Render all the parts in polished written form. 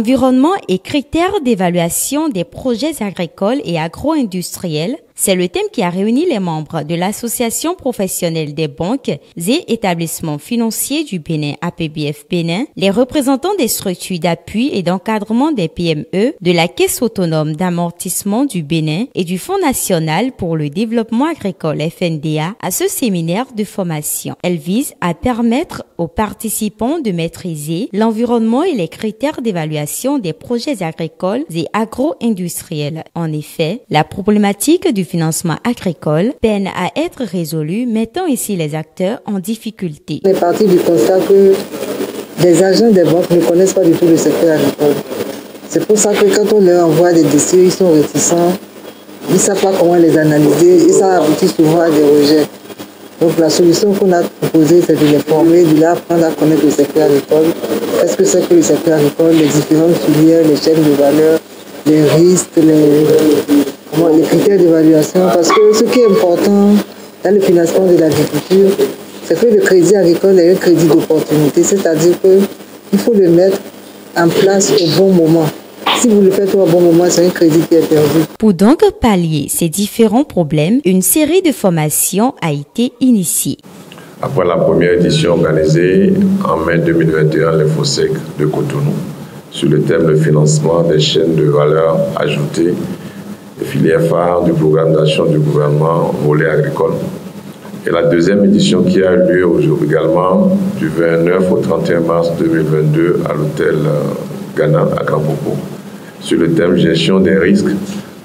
Environnement et critères d'évaluation des projets agricoles et agro-industriels, c'est le thème qui a réuni les membres de l'Association professionnelle des banques et établissements financiers du Bénin, APBF Bénin, les représentants des structures d'appui et d'encadrement des PME, de la Caisse autonome d'amortissement du Bénin et du Fonds national pour le développement agricole FNDA à ce séminaire de formation. Elle vise à permettre aux participants de maîtriser l'environnement et les critères d'évaluation des projets agricoles et agro-industriels. En effet, la problématique du financement agricole peine à être résolue, mettant ici les acteurs en difficulté. On est parti du constat que les agents des banques ne connaissent pas du tout le secteur agricole. C'est pour ça que quand on leur envoie des dossiers, ils sont réticents, ils ne savent pas comment les analyser et ça aboutit souvent à des rejets. Donc la solution qu'on a proposée, c'est de les former, de leur apprendre à connaître le secteur agricole. Qu'est-ce que c'est que le secteur agricole, les différentes filières, les chaînes de valeur, les risques, les critères d'évaluation, parce que ce qui est important dans le financement de l'agriculture, c'est que le crédit agricole est un crédit d'opportunité, c'est-à-dire qu'il faut le mettre en place au bon moment. Si vous le faites au bon moment, c'est un crédit qui est perdu. Pour donc pallier ces différents problèmes, une série de formations a été initiée. Après la première édition organisée en mai 2021, les FOSEC de Cotonou, sur le thème de financement des chaînes de valeur ajoutée, les filières phares du programme d'action du gouvernement volet agricole. Et la deuxième édition qui a eu lieu aujourd'hui également du 29 au 31 mars 2022 à l'hôtel Ghana à Grand-Popo, sur le thème gestion des risques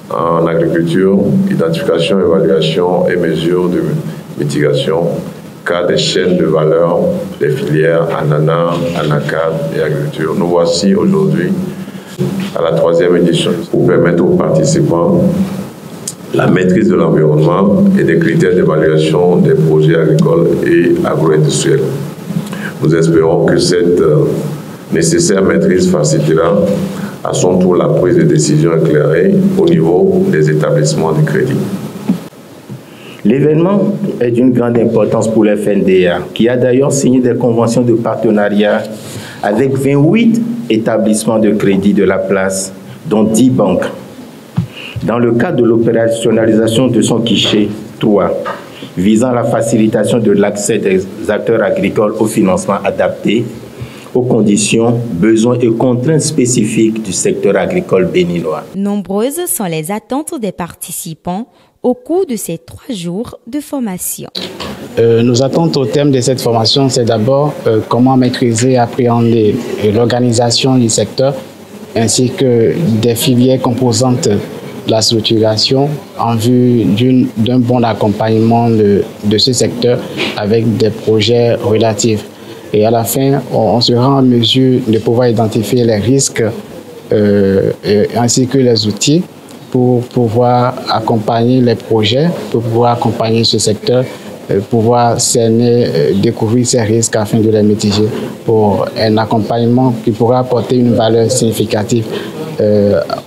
en agriculture, identification, évaluation et mesures de mitigation, cas des chaînes de valeur des filières ananas, anacarde et agriculture. Nous voici aujourd'hui à la troisième édition pour permettre aux participants la maîtrise de l'environnement et des critères d'évaluation des projets agricoles et agro-industriels. Nous espérons que cette nécessaire maîtrise facilitera à son tour la prise de décision éclairée au niveau des établissements du crédit. L'événement est d'une grande importance pour le FNDA, qui a d'ailleurs signé des conventions de partenariat avec 28 établissements de crédit de la place, dont 10 banques. Dans le cadre de l'opérationnalisation de son guichet 3, visant la facilitation de l'accès des acteurs agricoles au financement adapté aux conditions, besoins et contraintes spécifiques du secteur agricole béninois. Nombreuses sont les attentes des participants au cours de ces 3 jours de formation. Nos attentes au thème de cette formation, c'est d'abord comment maîtriser et appréhender l'organisation du secteur ainsi que des filières composantes de la structuration en vue d'un bon accompagnement de ce secteur avec des projets relatifs. Et à la fin, on sera en mesure de pouvoir identifier les risques ainsi que les outils pour pouvoir accompagner les projets, pour pouvoir accompagner ce secteur, pouvoir cerner, découvrir ces risques afin de les mitiger pour un accompagnement qui pourra apporter une valeur significative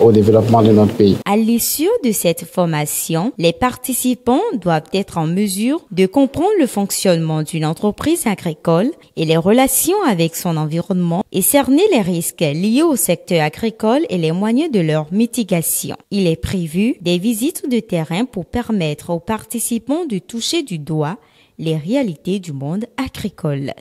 au développement de notre pays. À l'issue de cette formation, les participants doivent être en mesure de comprendre le fonctionnement d'une entreprise agricole et les relations avec son environnement et cerner les risques liés au secteur agricole et les moyens de leur mitigation. Il est prévu des visites de terrain pour permettre aux participants de toucher du doigt les réalités du monde agricole.